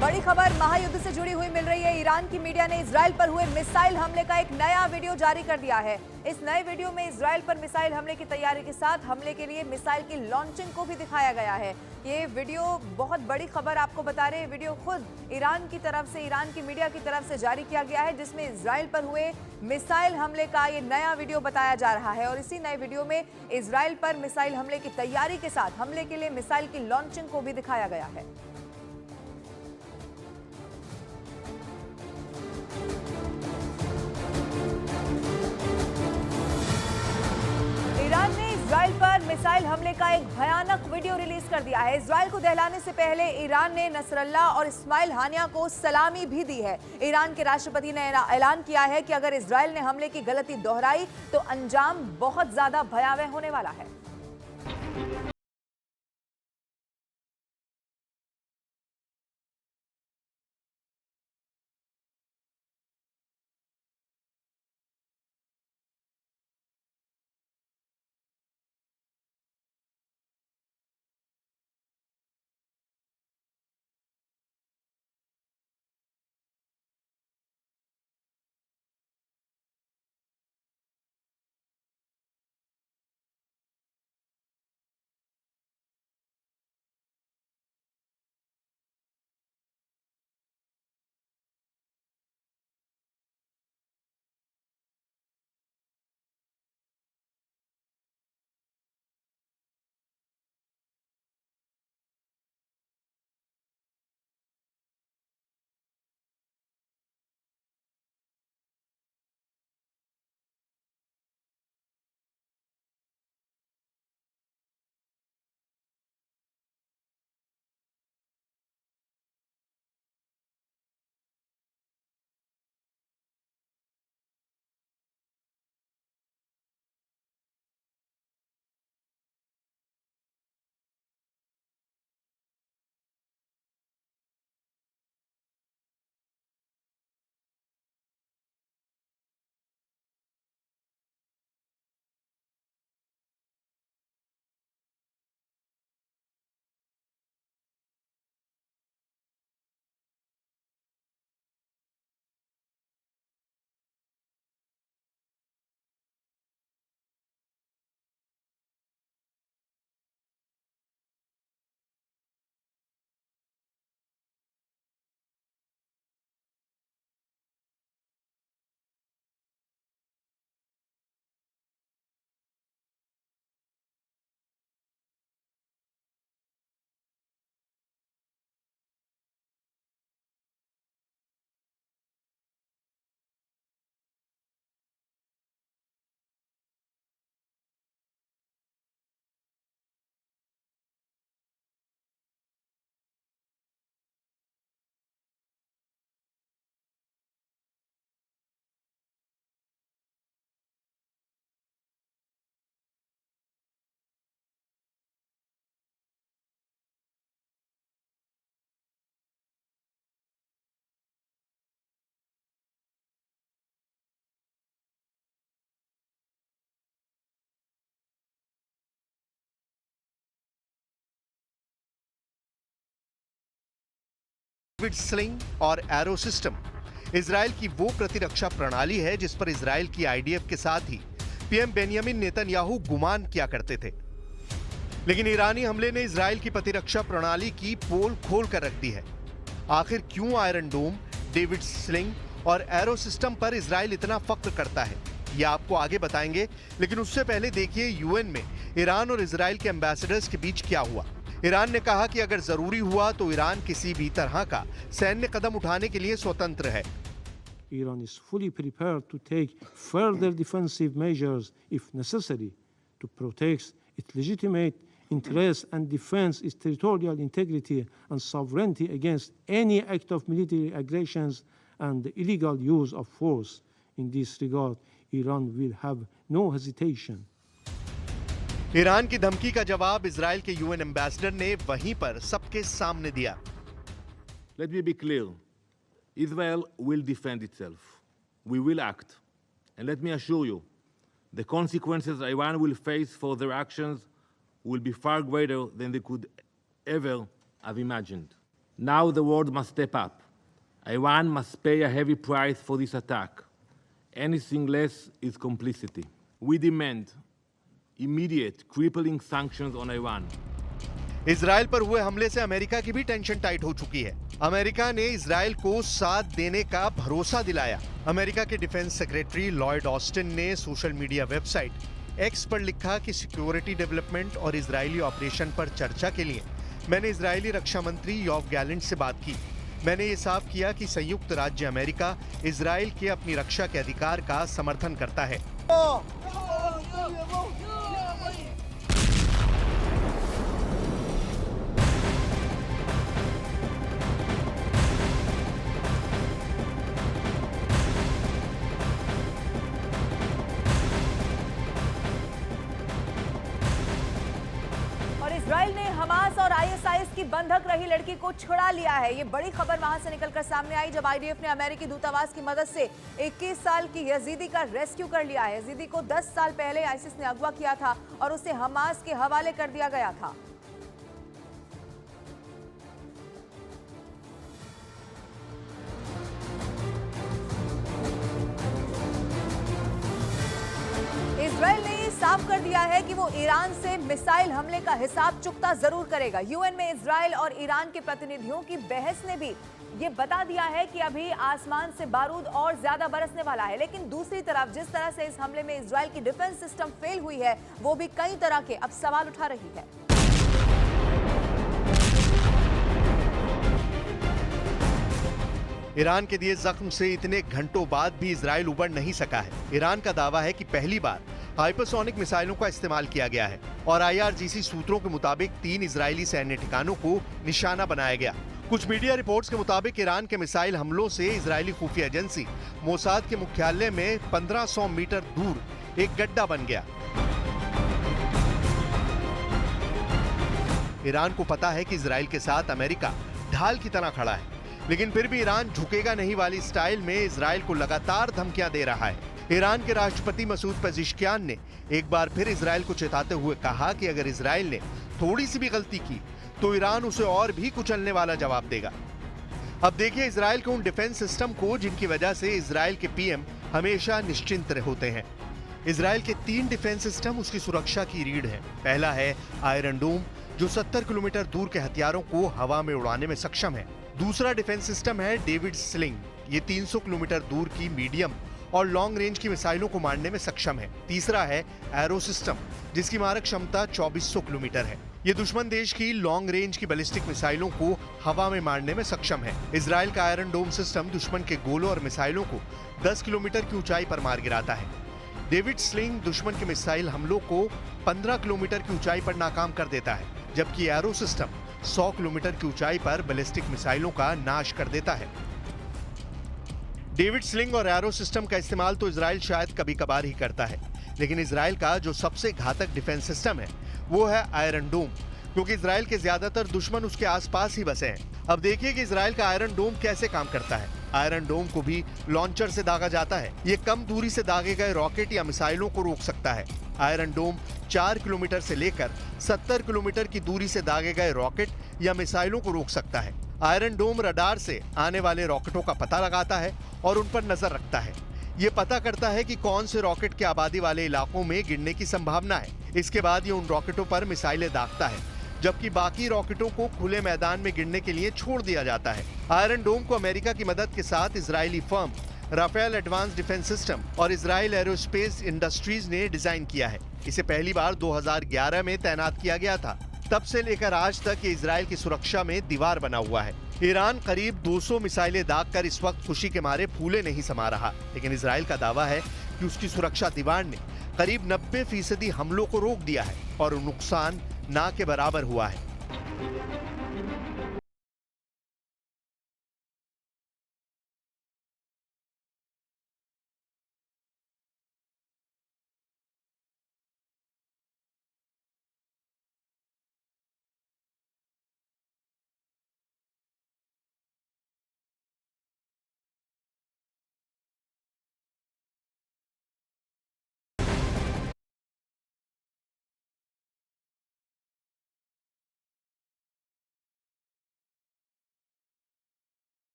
बड़ी खबर महायुद्ध से जुड़ी हुई मिल रही है। ईरान की मीडिया ने इजराइल पर हुए मिसाइल हमले का एक नया वीडियो जारी कर दिया है। इस नए वीडियो में इजराइल पर मिसाइल हमले की तैयारी के साथ हमले के लिए मिसाइल की लॉन्चिंग को भी दिखाया गया है। ये वीडियो बहुत बड़ी खबर आपको बता रहे हैं। वीडियो खुद ईरान की तरफ से, ईरान की मीडिया की तरफ से जारी किया गया है, जिसमें इजराइल पर हुए मिसाइल हमले का ये नया वीडियो बताया जा रहा है। और इसी नए वीडियो में इजराइल पर मिसाइल हमले की तैयारी के साथ हमले के लिए मिसाइल की लॉन्चिंग को भी दिखाया गया है। ईरान ने इजराइल पर मिसाइल हमले का एक भयानक वीडियो रिलीज कर दिया है। इजराइल को दहलाने से पहले ईरान ने नसरल्ला और इस्माइल हानिया को सलामी भी दी है। ईरान के राष्ट्रपति ने ऐलान किया है कि अगर इजराइल ने हमले की गलती दोहराई तो अंजाम बहुत ज्यादा भयावह होने वाला है। डेविड स्लिंग और एरो सिस्टम इजराइल की वो प्रतिरक्षा प्रणाली है जिस पर इजराइल की आईडीएफ के साथ ही पीएम बेंयामिन नेतन्याहू गुमान किया करते थे। लेकिन ईरानी हमले ने इजराइल की प्रतिरक्षा प्रणाली की पोल खोल कर रख दी है। आखिर क्यों आयरन डोम, डेविड स्लिंग और एरो सिस्टम पर इजराइल इतना फख्र करता है, ये आपको आगे बताएंगे। लेकिन उससे पहले देखिए यूएन में ईरान और इजराइल के एम्बेसडर्स के बीच क्या हुआ। ईरान ने कहा कि अगर जरूरी हुआ तो ईरान किसी भी तरह का सैन्य कदम उठाने के लिए स्वतंत्र है। Iran is fully prepared to take further defensive measures if necessary to protect its legitimate interests and defend its territorial integrity and sovereignty against any act of military aggressions and the illegal use of force. In this regard, Iran will have no hesitation. Iran की धमकी का जवाब Israel के UN ambassador ने वहीं पर सबके सामने दिया। Let me be clear. Israel will defend itself. We will act. And let me assure you, the consequences Iran will face for their actions will be far greater than they could ever have imagined. Now the world must step up. Iran must pay a heavy price for this attack. Anything less is complicity. We demand immediate, crippling sanctions on Iran. Israel पर हुए हमले से America की भी tension tight हो चुकी है। America ने इजराइल को साथ देने का भरोसा दिलाया। अमेरिका के डिफेंस सेक्रेटरी लॉयड ऑस्टिन ने सोशल मीडिया वेबसाइट एक्स पर लिखा कि सिक्योरिटी डेवलपमेंट और इजरायली ऑपरेशन पर चर्चा के लिए मैंने इजरायली रक्षा मंत्री योव गैलेंट से बात की। मैंने ये साफ किया कि संयुक्त राज्य अमेरिका इजराइल के अपनी रक्षा के अधिकार का समर्थन करता है। इजराइल ने हमास और आईएसआईएस की बंधक रही लड़की को छुड़ा लिया है। ये बड़ी खबर वहां से निकलकर सामने आई जब आईडीएफ ने अमेरिकी दूतावास की मदद से 21 साल की यजीदी का रेस्क्यू कर लिया है। यजीदी को 10 साल पहले आईसिस ने अगवा किया था और उसे हमास के हवाले कर दिया गया था। इजराइल ने साफ कर दिया है कि वो ईरान से मिसाइल हमले का हिसाब चुकता जरूर करेगा। यूएन में इजराइल और ईरान के प्रतिनिधियों की बहस ने भी ये बता दिया है कि अभी आसमान से बारूद और ज्यादा बरसने वाला है। लेकिन दूसरी तरफ जिस तरह से इस हमले में इजराइल की डिफेंस सिस्टम फेल हुई है, वो भी कई तरह के अब सवाल उठा रही है। ईरान के दिए जख्म से इतने घंटों बाद भी इजराइल उबर नहीं सका है। ईरान का दावा है कि पहली बार हाइपरसोनिक मिसाइलों का इस्तेमाल किया गया है और आईआरजीसी सूत्रों के मुताबिक 3 इजरायली सैन्य ठिकानों को निशाना बनाया गया। कुछ मीडिया रिपोर्ट्स के मुताबिक ईरान के मिसाइल हमलों से इजरायली खुफिया एजेंसी मोसाद के मुख्यालय में 1500 मीटर दूर एक गड्ढा बन गया। ईरान को पता है कि इजराइल के साथ अमेरिका ढाल की तरह खड़ा है, लेकिन फिर भी ईरान झुकेगा नहीं वाली स्टाइल में इजराइल को लगातार धमकियां दे रहा है। ईरान के राष्ट्रपति मसूद पेजिशकियान ने एक बार फिर इजराइल को चेताते हुए कहा कि अगर इजराइल ने थोड़ी सी भी गलती की तो ईरान उसे और भी कुचलने वाला जवाब देगा। अब देखिए इजराइल के उन डिफेंस सिस्टम को जिनकी वजह से इजराइल के पीएम हमेशा निश्चिंत होते हैं। इजराइल के 3 डिफेंस सिस्टम उसकी सुरक्षा की रीढ़ है। पहला है आयरन डोम, जो 70 किलोमीटर दूर के हथियारों को हवा में उड़ाने में सक्षम है। दूसरा डिफेंस सिस्टम है डेविड स्लिंग, ये 300 किलोमीटर दूर की मीडियम और लॉन्ग रेंज की मिसाइलों को मारने में सक्षम है। तीसरा है एरो सिस्टम, जिसकी मारक क्षमता 2400 किलोमीटर है। ये दुश्मन देश की लॉन्ग रेंज की बैलिस्टिक मिसाइलों को हवा में मारने में सक्षम है। इजराइल का आयरन डोम सिस्टम दुश्मन के गोलों और मिसाइलों को 10 किलोमीटर की ऊंचाई पर मार गिराता है। डेविड स्लिंग दुश्मन के मिसाइल हमलों को 15 किलोमीटर की ऊंचाई पर नाकाम कर देता है, जबकि एरो सिस्टम 100 किलोमीटर की ऊंचाई पर बैलिस्टिक मिसाइलों का नाश कर देता है। डेविड स्लिंग और एरो सिस्टम का इस्तेमाल तो इजराइल शायद कभी कभार ही करता है, लेकिन इजराइल का जो सबसे घातक डिफेंस सिस्टम है वो है आयरन डोम, क्योंकि इजराइल के ज्यादातर दुश्मन उसके आसपास ही बसे हैं। अब देखिए कि इजराइल का आयरन डोम कैसे काम करता है। आयरन डोम को भी लॉन्चर से दागा जाता है। ये कम दूरी से दागे गए रॉकेट या मिसाइलों को रोक सकता है। आयरन डोम 4 किलोमीटर से लेकर 70 किलोमीटर की दूरी से दागे गए रॉकेट या मिसाइलों को रोक सकता है। आयरन डोम रडार से आने वाले रॉकेटों का पता लगाता है और उन पर नजर रखता है। ये पता करता है कि कौन से रॉकेट के आबादी वाले इलाकों में गिरने की संभावना है। इसके बाद ये उन रॉकेटों पर मिसाइलें दागता है, जबकि बाकी रॉकेटों को खुले मैदान में गिरने के लिए छोड़ दिया जाता है। आयरन डोम को अमेरिका की मदद के साथ Israeli firm Rafael advance defence system और इजराइल एरोस्पेस इंडस्ट्रीज ने डिजाइन किया है। इसे पहली बार 2011 में तैनात किया गया था। तब से लेकर आज तक ये इजराइल की सुरक्षा में दीवार बना हुआ है। ईरान करीब 200 मिसाइलें दागकर इस वक्त खुशी के मारे फूले नहीं समा रहा, लेकिन इजराइल का दावा है कि उसकी सुरक्षा दीवार ने करीब 90% हमलों को रोक दिया है और नुकसान ना के बराबर हुआ है।